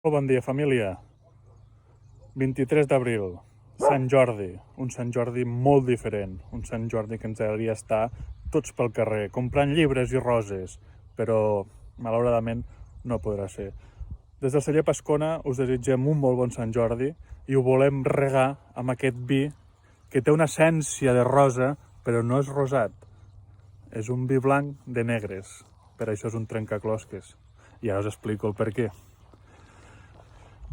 Bon dia, família. 23 d'abril, Sant Jordi. Un Sant Jordi molt diferent. Un Sant Jordi que ens agradaria estar tots pel carrer, comprant llibres i roses, però, malauradament, no podrà ser. Des del celler Pascona us desitgem un molt bon Sant Jordi i ho volem regar amb aquest vi que té una essència de rosa, però no és rosat. És un vi blanc de negres. Per això és un trencaclosques. I ara us explico el per què.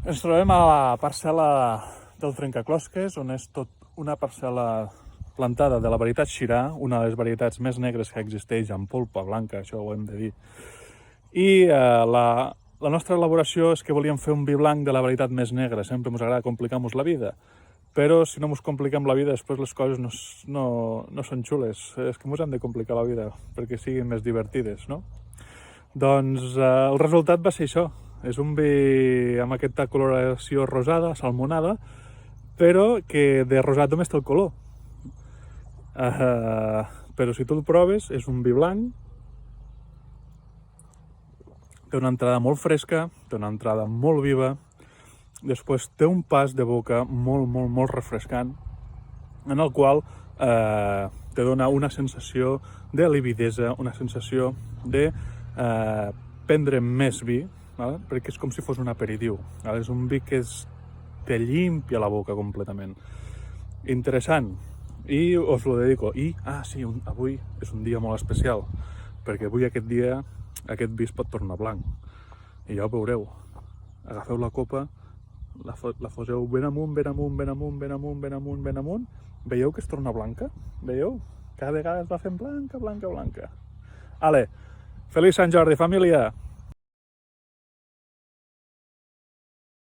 Ens trobem a la parcel·la del trencaclosques, on és tot una parcel·la plantada de la varietat Xirà, una de les varietats més negres que existeix en polpa blanca, això ho hem de dir. I la nostra elaboració és que volíem fer un vi blanc de la varietat més negra. Sempre ens agrada complicar-nos la vida. Però si no ens compliquem la vida, després les coses no són xules. És que ens hem de complicar la vida perquè siguin més divertides, no? Doncs el resultat va ser això. És un vi amb aquesta coloració rosada, salmonada, però que de rosat només té el color. Però si tu el proves, és un vi blanc, té una entrada molt fresca, té una entrada molt viva, després té un pas de boca molt refrescant, en el qual te dona una sensació de lividesa, una sensació de prendre més vi, ¿vale? Perquè és com si fos un aperitiu, ¿vale? És un vi que te limpia la boca completament. Interessant. I us lo dedico. Sí, avui és un dia molt especial, perquè avui aquest vi es pot tornar blanc. I ja ho veureu. Agafeu la copa, la poseu ben amunt, Veieu que es torna blanca? Veieu? Cada vegada es va fent blanca. Ale, feliç Sant Jordi, família!